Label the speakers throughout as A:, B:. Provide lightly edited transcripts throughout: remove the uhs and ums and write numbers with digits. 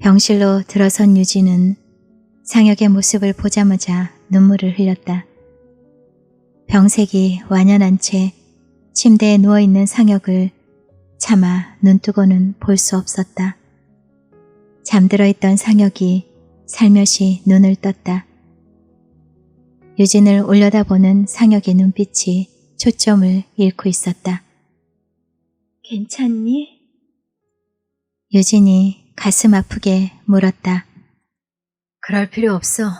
A: 병실로 들어선 유진은 상혁의 모습을 보자마자 눈물을 흘렸다. 병색이 완연한 채 침대에 누워있는 상혁을 차마 눈뜨고는 볼 수 없었다. 잠들어 있던 상혁이 살며시 눈을 떴다. 유진을 올려다보는 상혁의 눈빛이 초점을 잃고 있었다. 괜찮니? 유진이 가슴 아프게 물었다. 그럴 필요 없어.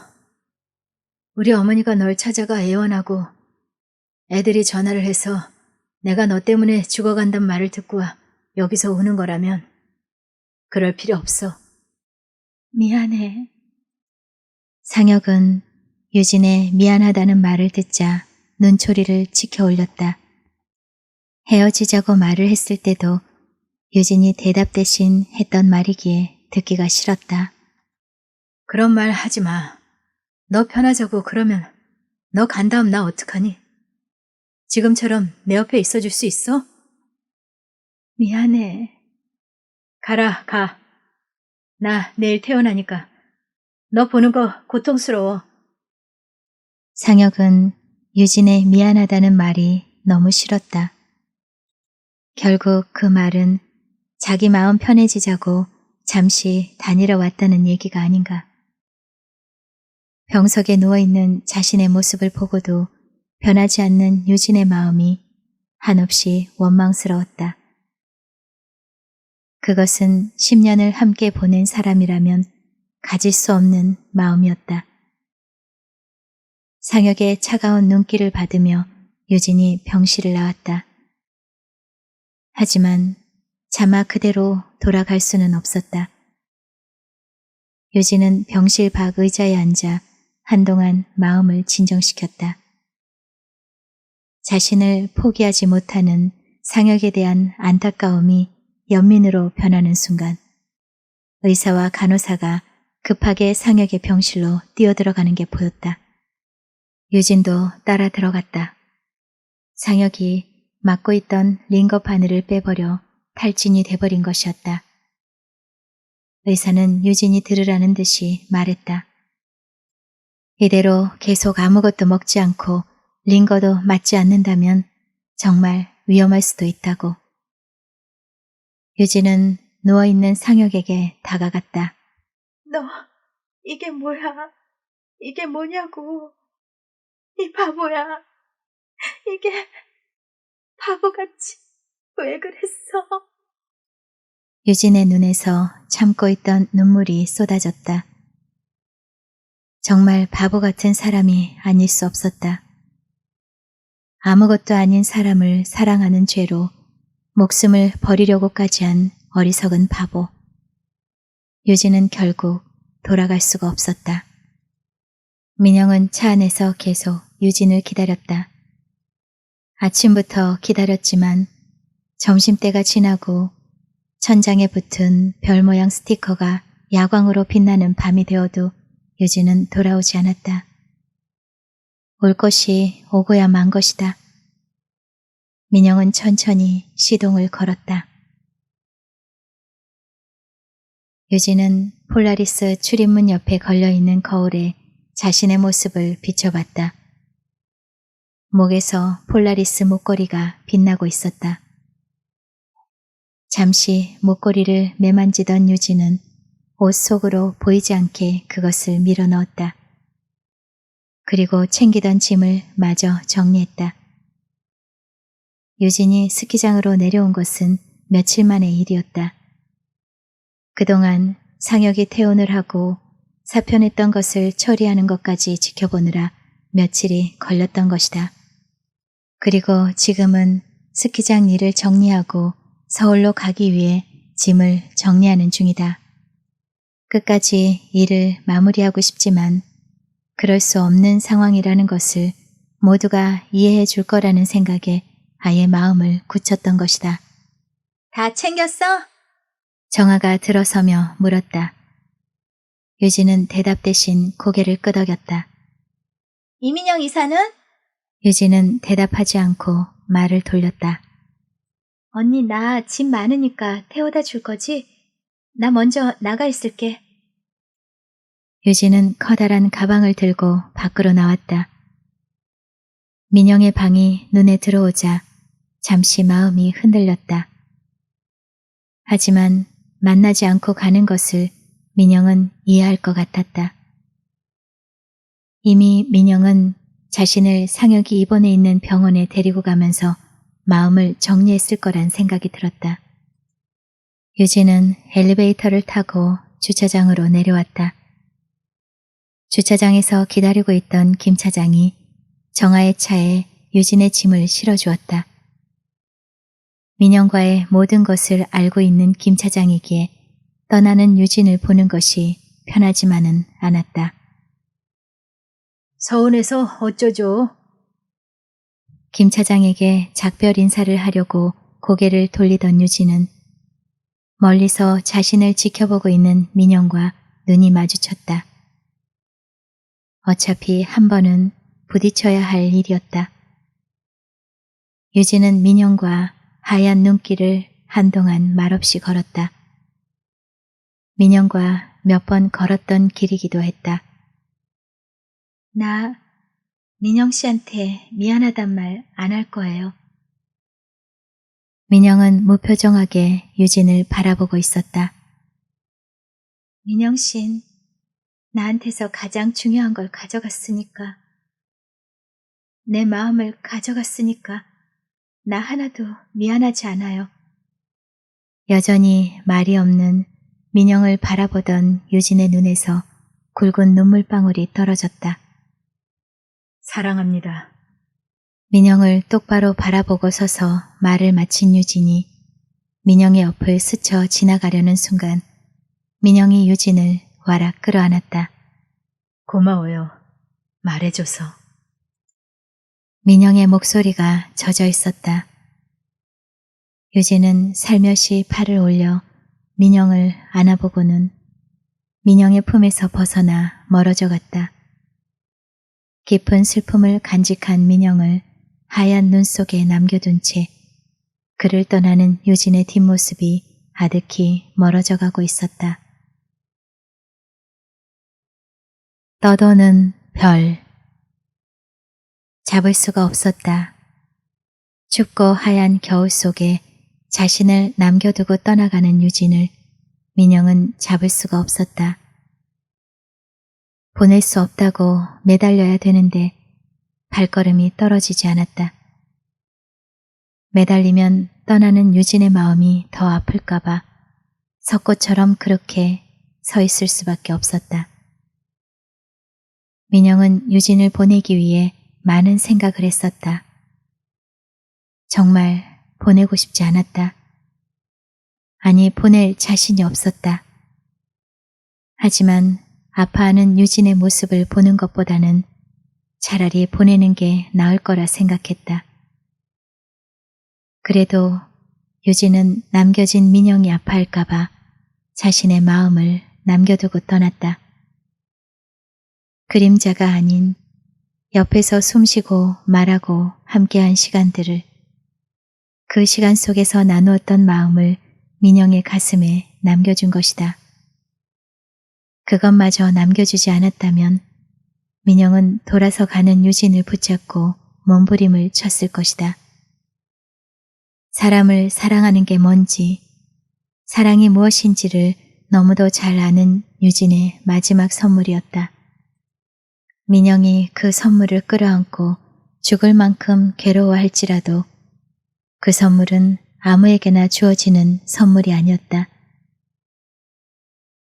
A: 우리 어머니가 널 찾아가 애원하고 애들이 전화를 해서 내가 너 때문에 죽어간단 말을 듣고 여기서 우는 거라면 그럴 필요 없어. 미안해. 상혁은 유진의 미안하다는 말을 듣자 눈초리를 치켜 올렸다. 헤어지자고 말을 했을 때도 유진이 대답 대신 했던 말이기에 듣기가 싫었다. 그런 말 하지 마. 너 편하자고 그러면 너 간 다음 나 어떡하니? 지금처럼 내 옆에 있어줄 수 있어? 미안해. 가라, 가. 나 내일 태어나니까. 너 보는 거 고통스러워. 상혁은 유진의 미안하다는 말이 너무 싫었다. 결국 그 말은 자기 마음 편해지자고 잠시 다니러 왔다는 얘기가 아닌가. 병석에 누워있는 자신의 모습을 보고도 변하지 않는 유진의 마음이 한없이 원망스러웠다. 그것은 10년을 함께 보낸 사람이라면 가질 수 없는 마음이었다. 상혁의 차가운 눈길을 받으며 유진이 병실을 나왔다. 하지만 차마 그대로 돌아갈 수는 없었다. 유진은 병실 밖 의자에 앉아 한동안 마음을 진정시켰다. 자신을 포기하지 못하는 상혁에 대한 안타까움이 연민으로 변하는 순간 의사와 간호사가 급하게 상혁의 병실로 뛰어들어가는 게 보였다. 유진도 따라 들어갔다. 상혁이 맡고 있던 링거 바늘을 빼버려 탈진이 돼버린 것이었다. 의사는 유진이 들으라는 듯이 말했다. 이대로 계속 아무것도 먹지 않고 링거도 맞지 않는다면 정말 위험할 수도 있다고. 유진은 누워있는 상혁에게 다가갔다. 너 이게 뭐야? 이게 뭐냐고. 이 바보야. 이게 바보같이 왜 그랬어? 유진의 눈에서 참고 있던 눈물이 쏟아졌다. 정말 바보 같은 사람이 아닐 수 없었다. 아무것도 아닌 사람을 사랑하는 죄로 목숨을 버리려고까지 한 어리석은 바보. 유진은 결국 돌아갈 수가 없었다. 민영은 차 안에서 계속 유진을 기다렸다. 아침부터 기다렸지만 점심때가 지나고 천장에 붙은 별 모양 스티커가 야광으로 빛나는 밤이 되어도 유진은 돌아오지 않았다. 올 것이 오고야 만 것이다. 민영은 천천히 시동을 걸었다. 유진은 폴라리스 출입문 옆에 걸려있는 거울에 자신의 모습을 비춰봤다. 목에서 폴라리스 목걸이가 빛나고 있었다. 잠시 목걸이를 매만지던 유진은 옷 속으로 보이지 않게 그것을 밀어 넣었다. 그리고 챙기던 짐을 마저 정리했다. 유진이 스키장으로 내려온 것은 며칠 만의 일이었다. 그동안 상혁이 퇴원을 하고 사표냈던 것을 처리하는 것까지 지켜보느라 며칠이 걸렸던 것이다. 그리고 지금은 스키장 일을 정리하고 서울로 가기 위해 짐을 정리하는 중이다. 끝까지 일을 마무리하고 싶지만 그럴 수 없는 상황이라는 것을 모두가 이해해 줄 거라는 생각에 아예 마음을 굳혔던 것이다. 다 챙겼어? 정아가 들어서며 물었다. 유진은 대답 대신 고개를 끄덕였다. 이민영 이사는? 유진은 대답하지 않고 말을 돌렸다. 언니 나 짐 많으니까 태워다 줄 거지? 나 먼저 나가 있을게. 유진은 커다란 가방을 들고 밖으로 나왔다. 민영의 방이 눈에 들어오자 잠시 마음이 흔들렸다. 하지만 만나지 않고 가는 것을 민영은 이해할 것 같았다. 이미 민영은 자신을 상혁이 입원해 있는 병원에 데리고 가면서 마음을 정리했을 거란 생각이 들었다. 유진은 엘리베이터를 타고 주차장으로 내려왔다. 주차장에서 기다리고 있던 김 차장이 정아의 차에 유진의 짐을 실어주었다. 민영과의 모든 것을 알고 있는 김 차장이기에 떠나는 유진을 보는 것이 편하지만은 않았다. 서운해서 어쩌죠? 김 차장에게 작별 인사를 하려고 고개를 돌리던 유진은 멀리서 자신을 지켜보고 있는 민영과 눈이 마주쳤다. 어차피 한 번은 부딪혀야 할 일이었다. 유진은 민영과 하얀 눈길을 한동안 말없이 걸었다. 민영과 몇 번 걸었던 길이기도 했다. 나 민영 씨한테 미안하단 말 안 할 거예요. 민영은 무표정하게 유진을 바라보고 있었다. 민영 씨는 나한테서 가장 중요한 걸 가져갔으니까, 내 마음을 가져갔으니까 나 하나도 미안하지 않아요. 여전히 말이 없는 민영을 바라보던 유진의 눈에서 굵은 눈물방울이 떨어졌다. 사랑합니다. 민영을 똑바로 바라보고 서서 말을 마친 유진이 민영의 옆을 스쳐 지나가려는 순간 민영이 유진을 와락 끌어안았다. 고마워요. 말해줘서. 민영의 목소리가 젖어 있었다. 유진은 살며시 팔을 올려 민영을 안아보고는 민영의 품에서 벗어나 멀어져 갔다. 깊은 슬픔을 간직한 민영을 하얀 눈 속에 남겨둔 채 그를 떠나는 유진의 뒷모습이 아득히 멀어져 가고 있었다. 떠도는 별. 잡을 수가 없었다. 춥고 하얀 겨울 속에 자신을 남겨두고 떠나가는 유진을 민영은 잡을 수가 없었다. 보낼 수 없다고 매달려야 되는데 발걸음이 떨어지지 않았다. 매달리면 떠나는 유진의 마음이 더 아플까봐 석고처럼 그렇게 서 있을 수밖에 없었다. 민영은 유진을 보내기 위해 많은 생각을 했었다. 정말 보내고 싶지 않았다. 아니, 보낼 자신이 없었다. 하지만 아파하는 유진의 모습을 보는 것보다는 차라리 보내는 게 나을 거라 생각했다. 그래도 유진은 남겨진 민영이 아파할까봐 자신의 마음을 남겨두고 떠났다. 그림자가 아닌 옆에서 숨쉬고 말하고 함께한 시간들을, 그 시간 속에서 나누었던 마음을 민영의 가슴에 남겨준 것이다. 그것마저 남겨주지 않았다면 민영은 돌아서 가는 유진을 붙잡고 몸부림을 쳤을 것이다. 사람을 사랑하는 게 뭔지, 사랑이 무엇인지를 너무도 잘 아는 유진의 마지막 선물이었다. 민영이 그 선물을 끌어안고 죽을 만큼 괴로워할지라도 그 선물은 아무에게나 주어지는 선물이 아니었다.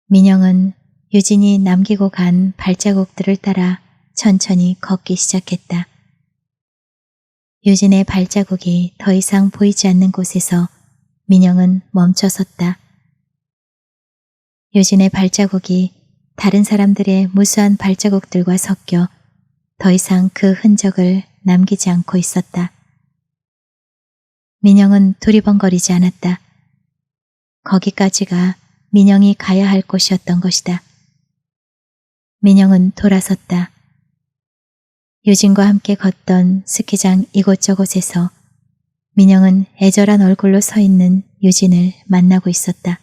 A: 민영은 유진이 남기고 간 발자국들을 따라 천천히 걷기 시작했다. 유진의 발자국이 더 이상 보이지 않는 곳에서 민영은 멈춰섰다. 유진의 발자국이 다른 사람들의 무수한 발자국들과 섞여 더 이상 그 흔적을 남기지 않고 있었다. 민영은 두리번거리지 않았다. 거기까지가 민영이 가야 할 곳이었던 것이다. 민영은 돌아섰다. 유진과 함께 걷던 스키장 이곳저곳에서 민영은 애절한 얼굴로 서 있는 유진을 만나고 있었다.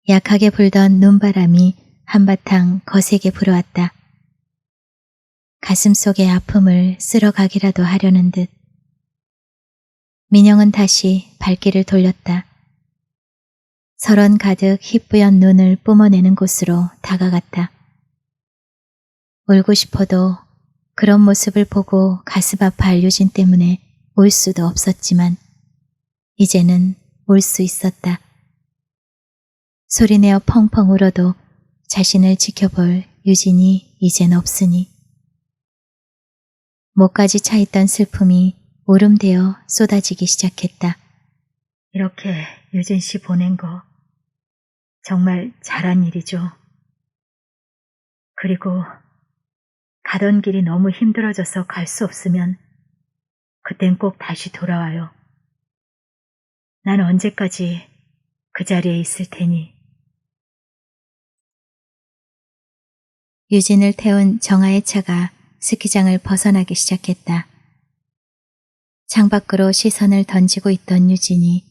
A: 약하게 불던 눈바람이 한바탕 거세게 불어왔다. 가슴속의 아픔을 쓸어가기라도 하려는 듯. 민영은 다시 발길을 돌렸다. 설원 가득 희뿌연 눈을 뿜어내는 곳으로 다가갔다. 울고 싶어도 그런 모습을 보고 가슴 아파할 유진 때문에 울 수도 없었지만 이제는 울 수 있었다. 소리내어 펑펑 울어도 자신을 지켜볼 유진이 이젠 없으니 목까지 차있던 슬픔이 울음되어 쏟아지기 시작했다.
B: 이렇게 유진 씨 보낸 거 정말 잘한 일이죠. 그리고 가던 길이 너무 힘들어져서 갈 수 없으면 그땐 꼭 다시 돌아와요. 난 언제까지 그 자리에 있을 테니.
A: 유진을 태운 정아의 차가 스키장을 벗어나기 시작했다. 창밖으로 시선을 던지고 있던 유진이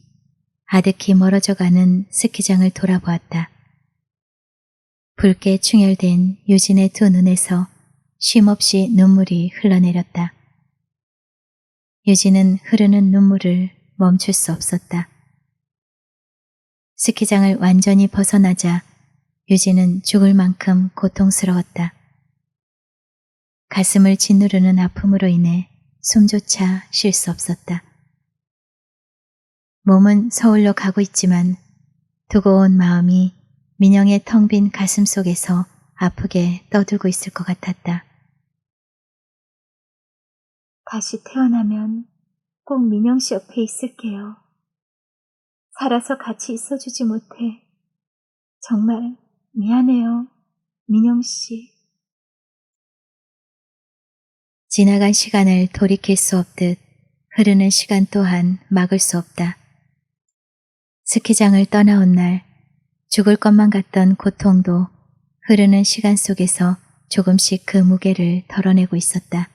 A: 아득히 멀어져가는 스키장을 돌아보았다. 붉게 충혈된 유진의 두 눈에서 쉼없이 눈물이 흘러내렸다. 유진은 흐르는 눈물을 멈출 수 없었다. 스키장을 완전히 벗어나자 유진은 죽을 만큼 고통스러웠다. 가슴을 짓누르는 아픔으로 인해 숨조차 쉴 수 없었다. 몸은 서울로 가고 있지만 두고 온 마음이 민영의 텅 빈 가슴 속에서 아프게 떠들고 있을 것 같았다. 다시 태어나면 꼭 민영 씨 옆에 있을게요. 살아서 같이 있어주지 못해 정말 미안해요, 민영 씨. 지나간 시간을 돌이킬 수 없듯 흐르는 시간 또한 막을 수 없다. 스키장을 떠나온 날 죽을 것만 같던 고통도 흐르는 시간 속에서 조금씩 그 무게를 덜어내고 있었다.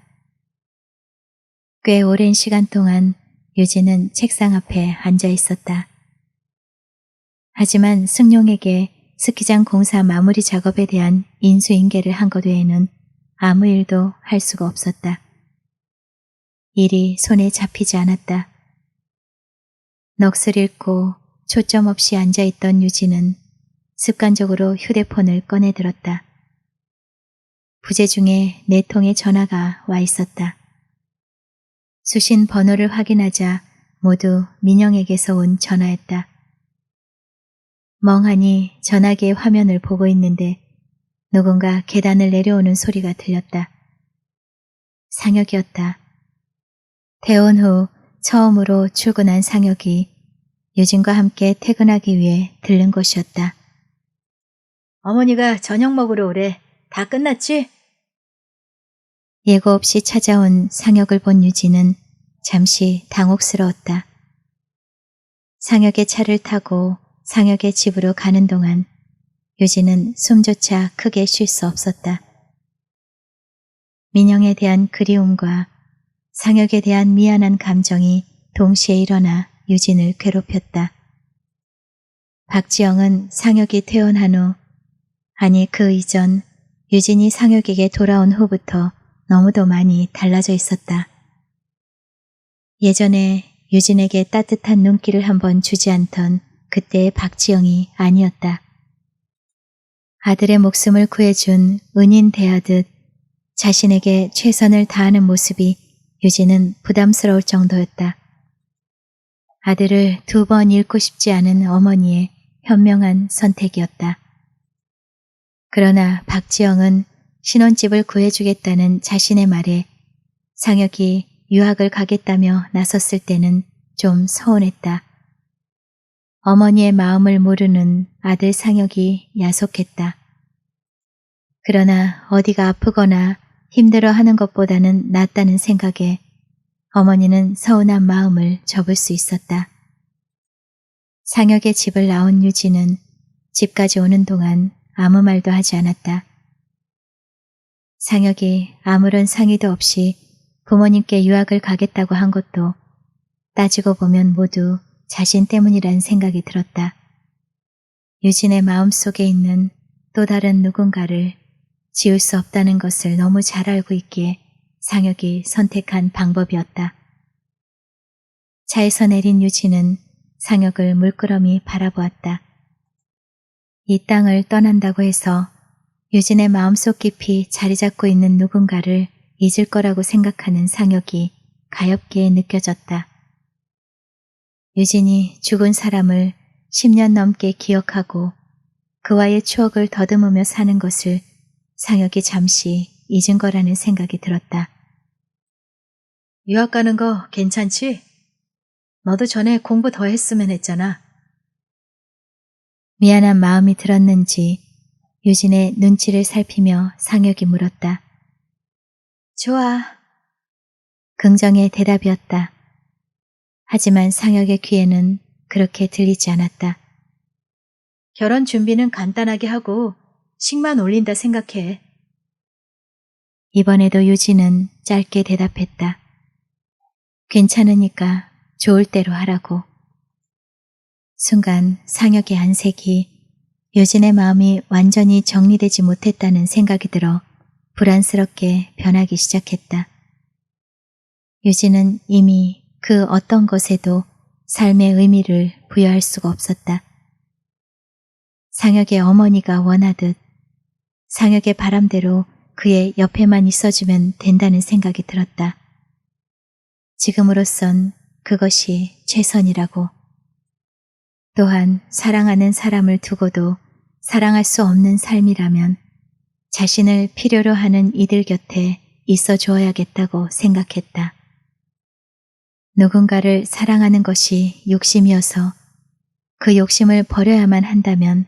A: 꽤 오랜 시간 동안 유진은 책상 앞에 앉아 있었다. 하지만 승용에게 스키장 공사 마무리 작업에 대한 인수인계를 한 것 외에는 아무 일도 할 수가 없었다. 일이 손에 잡히지 않았다. 넋을 잃고 초점 없이 앉아있던 유진은 습관적으로 휴대폰을 꺼내들었다. 부재 중에 4통의 전화가 와 있었다. 수신 번호를 확인하자 모두 민영에게서 온 전화였다. 멍하니 전화기의 화면을 보고 있는데 누군가 계단을 내려오는 소리가 들렸다. 상혁이었다. 퇴원 후 처음으로 출근한 상혁이 유진과 함께 퇴근하기 위해 들른 곳이었다.
B: 어머니가 저녁 먹으러 오래. 다 끝났지?
A: 예고 없이 찾아온 상혁을 본 유진은 잠시 당혹스러웠다. 상혁의 차를 타고 상혁의 집으로 가는 동안 유진은 숨조차 크게 쉴 수 없었다. 민영에 대한 그리움과 상혁에 대한 미안한 감정이 동시에 일어나 유진을 괴롭혔다. 박지영은 상혁이 퇴원한 후, 아니 그 이전 유진이 상혁에게 돌아온 후부터 너무도 많이 달라져 있었다. 예전에 유진에게 따뜻한 눈길을 한번 주지 않던 그때의 박지영이 아니었다. 아들의 목숨을 구해준 은인 대하듯 자신에게 최선을 다하는 모습이 유진은 부담스러울 정도였다. 아들을 2번 잃고 싶지 않은 어머니의 현명한 선택이었다. 그러나 박지영은 신혼집을 구해주겠다는 자신의 말에 상혁이 유학을 가겠다며 나섰을 때는 좀 서운했다. 어머니의 마음을 모르는 아들 상혁이 야속했다. 그러나 어디가 아프거나 힘들어하는 것보다는 낫다는 생각에 어머니는 서운한 마음을 접을 수 있었다. 상혁의 집을 나온 유진은 집까지 오는 동안 아무 말도 하지 않았다. 상혁이 아무런 상의도 없이 부모님께 유학을 가겠다고 한 것도 따지고 보면 모두 자신 때문이란 생각이 들었다. 유진의 마음속에 있는 또 다른 누군가를 지울 수 없다는 것을 너무 잘 알고 있기에 상혁이 선택한 방법이었다. 차에서 내린 유진은 상혁을 물끄러미 바라보았다. 이 땅을 떠난다고 해서 유진의 마음속 깊이 자리 잡고 있는 누군가를 잊을 거라고 생각하는 상혁이 가엾게 느껴졌다. 유진이 죽은 사람을 10년 넘게 기억하고 그와의 추억을 더듬으며 사는 것을 상혁이 잠시 잊은 거라는 생각이 들었다.
B: 유학 가는 거 괜찮지? 너도 전에 공부 더 했으면 했잖아.
A: 미안한 마음이 들었는지 유진의 눈치를 살피며 상혁이 물었다.
B: 좋아.
A: 긍정의 대답이었다. 하지만 상혁의 귀에는 그렇게 들리지 않았다.
B: 결혼 준비는 간단하게 하고 식만 올린다 생각해.
A: 이번에도 유진은 짧게 대답했다. 괜찮으니까 좋을 대로 하라고. 순간 상혁의 안색이 유진의 마음이 완전히 정리되지 못했다는 생각이 들어 불안스럽게 변하기 시작했다. 유진은 이미 그 어떤 것에도 삶의 의미를 부여할 수가 없었다. 상혁의 어머니가 원하듯 상혁의 바람대로 그의 옆에만 있어주면 된다는 생각이 들었다. 지금으로선 그것이 최선이라고. 또한 사랑하는 사람을 두고도 사랑할 수 없는 삶이라면 자신을 필요로 하는 이들 곁에 있어 주어야겠다고 생각했다. 누군가를 사랑하는 것이 욕심이어서 그 욕심을 버려야만 한다면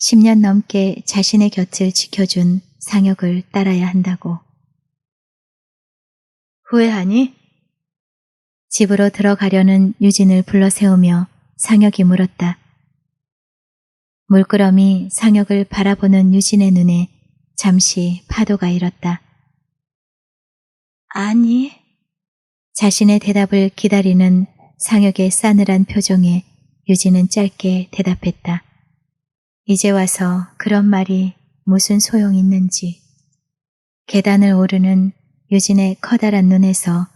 A: 10년 넘게 자신의 곁을 지켜준 상혁을 따라야 한다고.
B: 후회하니?
A: 집으로 들어가려는 유진을 불러세우며 상혁이 물었다. 물끄러미 상혁을 바라보는 유진의 눈에 잠시 파도가 일었다.
B: 아니.
A: 자신의 대답을 기다리는 상혁의 싸늘한 표정에 유진은 짧게 대답했다. 이제 와서 그런 말이 무슨 소용이 있는지. 계단을 오르는 유진의 커다란 눈에서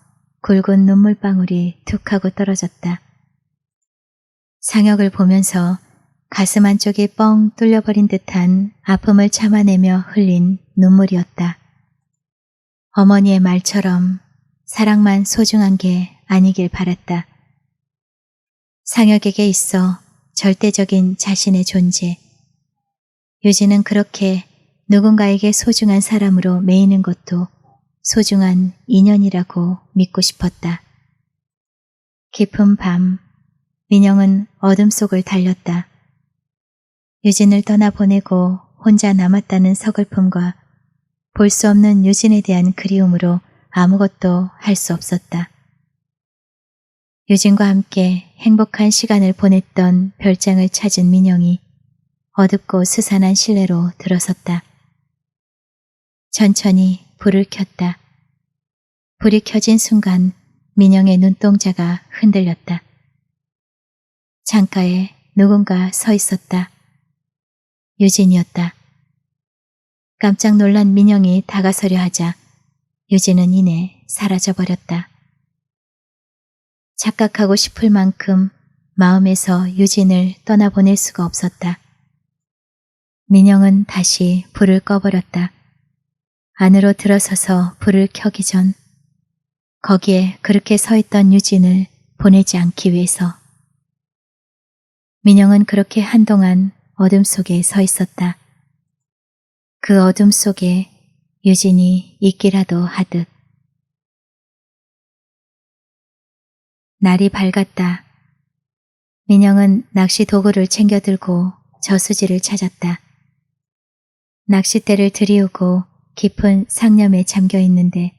A: 굵은 눈물방울이 툭 하고 떨어졌다. 상혁을 보면서 가슴 한쪽이 뻥 뚫려버린 듯한 아픔을 참아내며 흘린 눈물이었다. 어머니의 말처럼 사랑만 소중한 게 아니길 바랐다. 상혁에게 있어 절대적인 자신의 존재. 유진은 그렇게 누군가에게 소중한 사람으로 매이는 것도 소중한 인연이라고 믿고 싶었다. 깊은 밤, 민영은 어둠 속을 달렸다. 유진을 떠나보내고 혼자 남았다는 서글픔과 볼 수 없는 유진에 대한 그리움으로 아무것도 할 수 없었다. 유진과 함께 행복한 시간을 보냈던 별장을 찾은 민영이 어둡고 스산한 실내로 들어섰다. 천천히 불을 켰다. 불이 켜진 순간 민영의 눈동자가 흔들렸다. 창가에 누군가 서 있었다. 유진이었다. 깜짝 놀란 민영이 다가서려 하자 유진은 이내 사라져버렸다. 착각하고 싶을 만큼 마음에서 유진을 떠나보낼 수가 없었다. 민영은 다시 불을 꺼버렸다. 안으로 들어서서 불을 켜기 전 거기에 그렇게 서 있던 유진을 보내지 않기 위해서. 민영은 그렇게 한동안 어둠 속에 서 있었다. 그 어둠 속에 유진이 있기라도 하듯. 날이 밝았다. 민영은 낚시 도구를 챙겨 들고 저수지를 찾았다. 낚싯대를 들이우고 깊은 상념에 잠겨 있는데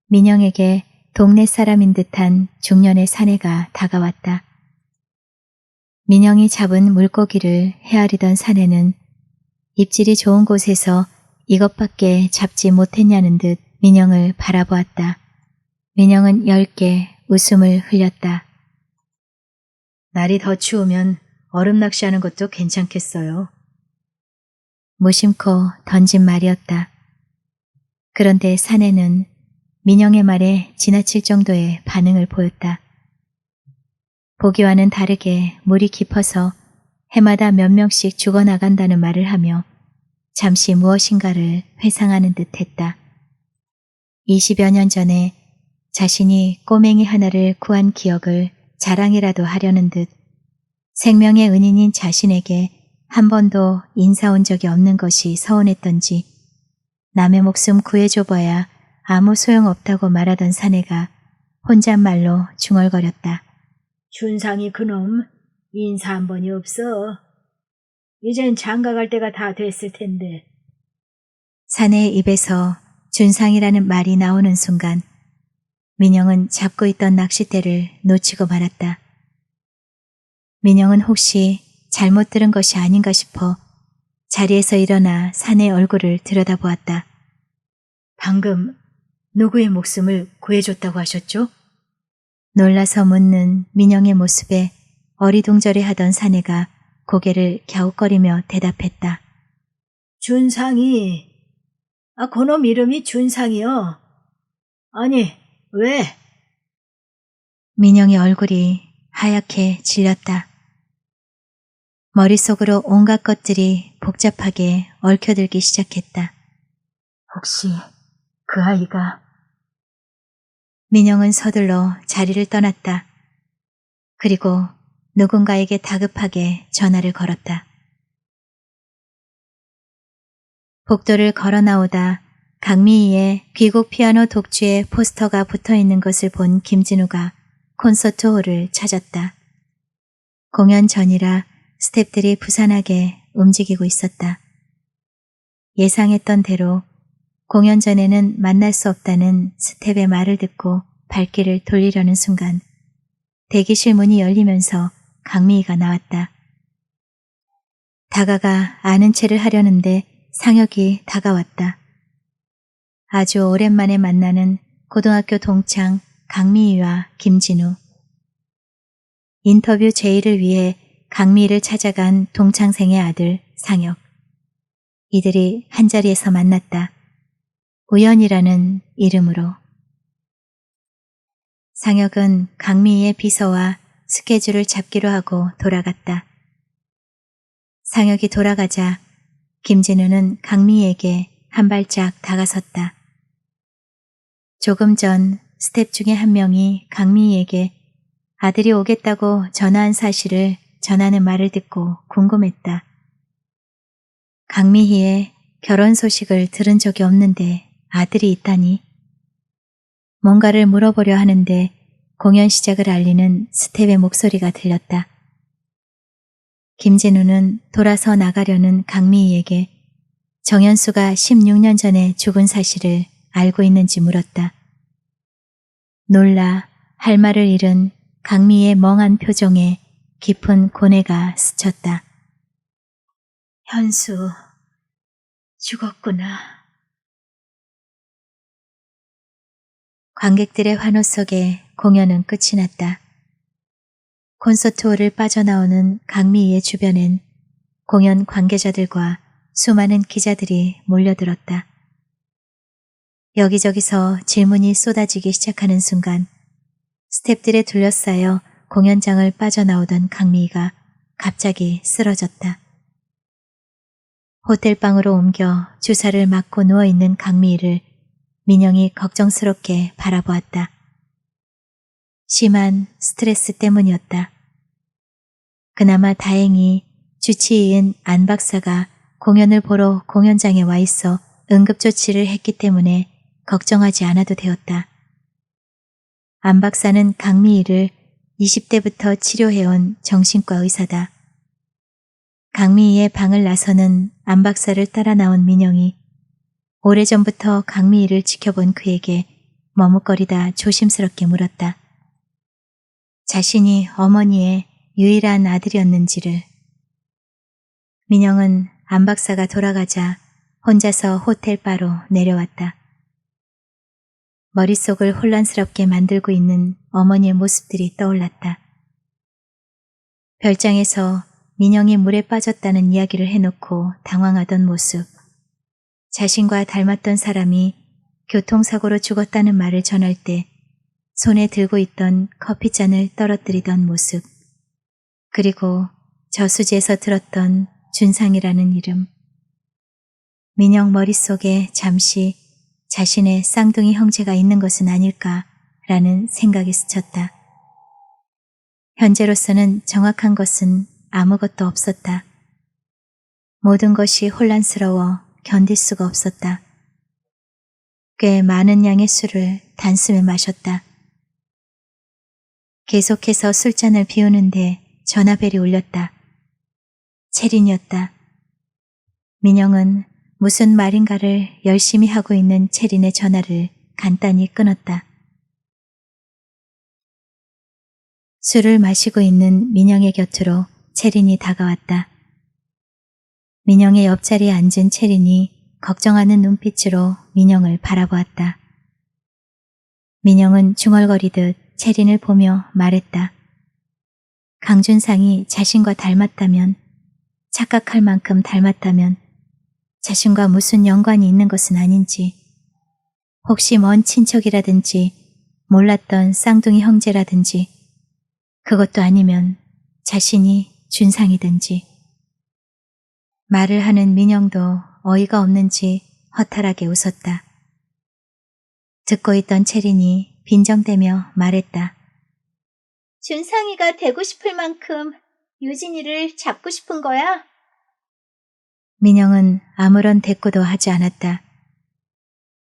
A: 민영에게 동네 사람인 듯한 중년의 사내가 다가왔다. 민영이 잡은 물고기를 헤아리던 사내는 입질이 좋은 곳에서 이것밖에 잡지 못했냐는 듯 민영을 바라보았다. 민영은 엷게 웃음을 흘렸다.
B: 날이 더 추우면 얼음 낚시하는 것도 괜찮겠어요.
A: 무심코 던진 말이었다. 그런데 사내는 민영의 말에 지나칠 정도의 반응을 보였다. 보기와는 다르게 물이 깊어서 해마다 몇 명씩 죽어나간다는 말을 하며 잠시 무엇인가를 회상하는 듯 했다. 20여 년 전에 자신이 꼬맹이 하나를 구한 기억을 자랑이라도 하려는 듯 생명의 은인인 자신에게 한 번도 인사 온 적이 없는 것이 서운했던지 남의 목숨 구해줘봐야 아무 소용없다고 말하던 사내가 혼잣말로 중얼거렸다.
B: 준상이 그놈 인사 한 번이 없어. 이젠 장가갈 때가 다 됐을 텐데.
A: 사내의 입에서 준상이라는 말이 나오는 순간 민영은 잡고 있던 낚싯대를 놓치고 말았다. 민영은 혹시 잘못 들은 것이 아닌가 싶어 자리에서 일어나 사내의 얼굴을 들여다보았다.
B: 방금 누구의 목숨을 구해줬다고 하셨죠?
A: 놀라서 묻는 민영의 모습에 어리둥절해하던 사내가 고개를 갸웃거리며 대답했다.
B: 준상이. 그놈 이름이 준상이요. 아니, 왜?
A: 민영의 얼굴이 하얗게 질렸다. 머릿속으로 온갖 것들이 복잡하게 얽혀들기 시작했다.
B: 혹시 그 아이가...
A: 민영은 서둘러 자리를 떠났다. 그리고 누군가에게 다급하게 전화를 걸었다. 복도를 걸어 나오다 강미희의 귀곡 피아노 독주의 포스터가 붙어있는 것을 본 김진우가 콘서트 홀을 찾았다. 공연 전이라 스태프들이 부산하게 움직이고 있었다. 예상했던 대로 공연 전에는 만날 수 없다는 스텝의 말을 듣고 발길을 돌리려는 순간 대기실 문이 열리면서 강미희가 나왔다. 다가가 아는 체를 하려는데 상혁이 다가왔다. 아주 오랜만에 만나는 고등학교 동창 강미희와 김진우. 인터뷰 제의를 위해 강미희를 찾아간 동창생의 아들 상혁. 이들이 한자리에서 만났다. 우연이라는 이름으로. 상혁은 강미희의 비서와 스케줄을 잡기로 하고 돌아갔다. 상혁이 돌아가자 김진우는 강미희에게 한 발짝 다가섰다. 조금 전 스텝 중에 한 명이 강미희에게 아들이 오겠다고 전화한 사실을 전하는 말을 듣고 궁금했다. 강미희의 결혼 소식을 들은 적이 없는데 아들이 있다니. 뭔가를 물어보려 하는데 공연 시작을 알리는 스텝의 목소리가 들렸다. 김진우는 돌아서 나가려는 강미희에게 정연수가 16년 전에 죽은 사실을 알고 있는지 물었다. 놀라 할 말을 잃은 강미희의 멍한 표정에 깊은 고뇌가 스쳤다.
B: 현수, 죽었구나.
A: 관객들의 환호 속에 공연은 끝이 났다. 콘서트홀을 빠져나오는 강미희의 주변엔 공연 관계자들과 수많은 기자들이 몰려들었다. 여기저기서 질문이 쏟아지기 시작하는 순간 스태프들에 둘러싸여 공연장을 빠져나오던 강미희가 갑자기 쓰러졌다. 호텔방으로 옮겨 주사를 맞고 누워있는 강미희를 민영이 걱정스럽게 바라보았다. 심한 스트레스 때문이었다. 그나마 다행히 주치의인 안 박사가 공연을 보러 공연장에 와 있어 응급조치를 했기 때문에 걱정하지 않아도 되었다. 안 박사는 강미희를 20대부터 치료해온 정신과 의사다. 강미희의 방을 나서는 안 박사를 따라 나온 민영이 오래전부터 강미희를 지켜본 그에게 머뭇거리다 조심스럽게 물었다. 자신이 어머니의 유일한 아들이었는지를. 민영은 안 박사가 돌아가자 혼자서 호텔 바로 내려왔다. 머릿속을 혼란스럽게 만들고 있는 어머니의 모습들이 떠올랐다. 별장에서 민영이 물에 빠졌다는 이야기를 해놓고 당황하던 모습, 자신과 닮았던 사람이 교통사고로 죽었다는 말을 전할 때 손에 들고 있던 커피잔을 떨어뜨리던 모습, 그리고 저수지에서 들었던 준상이라는 이름. 민영 머릿속에 잠시 자신의 쌍둥이 형제가 있는 것은 아닐까라는 생각이 스쳤다. 현재로서는 정확한 것은 아무것도 없었다. 모든 것이 혼란스러워 견딜 수가 없었다. 꽤 많은 양의 술을 단숨에 마셨다. 계속해서 술잔을 비우는데 전화벨이 울렸다. 채린이었다. 민영은 무슨 말인가를 열심히 하고 있는 채린의 전화를 간단히 끊었다. 술을 마시고 있는 민영의 곁으로 채린이 다가왔다. 민영의 옆자리에 앉은 채린이 걱정하는 눈빛으로 민영을 바라보았다. 민영은 중얼거리듯 채린을 보며 말했다. 강준상이 자신과 닮았다면, 착각할 만큼 닮았다면 자신과 무슨 연관이 있는 것은 아닌지, 혹시 먼 친척이라든지 몰랐던 쌍둥이 형제라든지, 그것도 아니면 자신이 준상이든지. 말을 하는 민영도 어이가 없는지 허탈하게 웃었다. 듣고 있던 채린이 빈정대며 말했다. 준상이가 되고 싶을 만큼 유진이를 잡고 싶은 거야? 민영은 아무런 대꾸도 하지 않았다.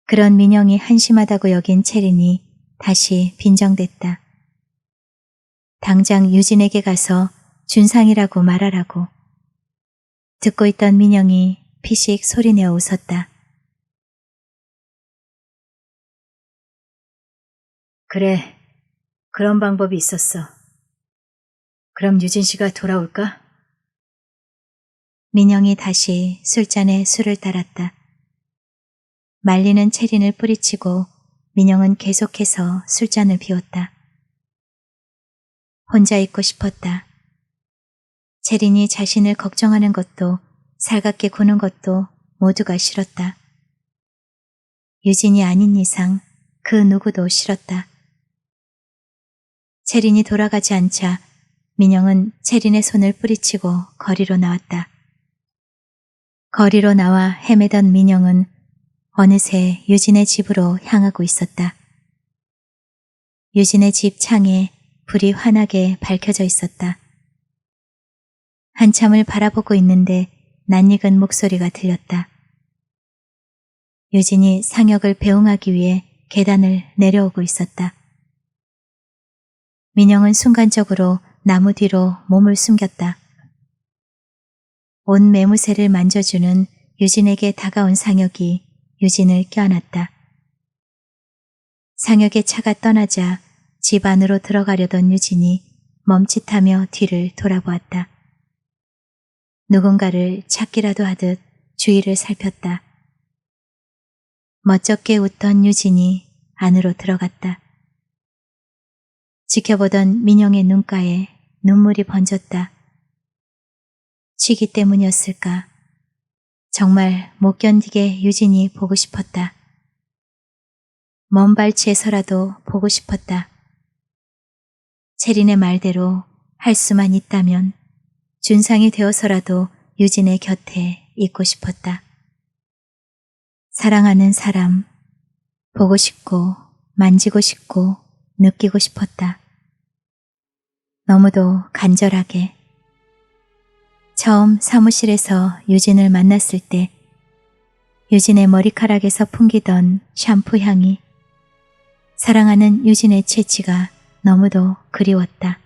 A: 그런 민영이 한심하다고 여긴 채린이 다시 빈정댔다. 당장 유진에게 가서 준상이라고 말하라고. 듣고 있던 민영이 피식 소리내어 웃었다.
B: 그래, 그런 방법이 있었어. 그럼 유진 씨가 돌아올까?
A: 민영이 다시 술잔에 술을 따랐다. 말리는 채린을 뿌리치고 민영은 계속해서 술잔을 비웠다. 혼자 있고 싶었다. 채린이 자신을 걱정하는 것도 살갑게 구는 것도 모두가 싫었다. 유진이 아닌 이상 그 누구도 싫었다. 채린이 돌아가지 않자 민영은 채린의 손을 뿌리치고 거리로 나왔다. 거리로 나와 헤매던 민영은 어느새 유진의 집으로 향하고 있었다. 유진의 집 창에 불이 환하게 밝혀져 있었다. 한참을 바라보고 있는데 낯익은 목소리가 들렸다. 유진이 상역을 배웅하기 위해 계단을 내려오고 있었다. 민영은 순간적으로 나무 뒤로 몸을 숨겼다. 온 매무새를 만져주는 유진에게 다가온 상역이 유진을 껴안았다. 상역의 차가 떠나자 집 안으로 들어가려던 유진이 멈칫하며 뒤를 돌아보았다. 누군가를 찾기라도 하듯 주위를 살폈다. 멋쩍게 웃던 유진이 안으로 들어갔다. 지켜보던 민영의 눈가에 눈물이 번졌다. 취기 때문이었을까? 정말 못 견디게 유진이 보고 싶었다. 먼 발치에서라도 보고 싶었다. 채린의 말대로 할 수만 있다면 준상이 되어서라도 유진의 곁에 있고 싶었다. 사랑하는 사람, 보고 싶고 만지고 싶고 느끼고 싶었다. 너무도 간절하게. 처음 사무실에서 유진을 만났을 때 유진의 머리카락에서 풍기던 샴푸 향이, 사랑하는 유진의 채취가 너무도 그리웠다.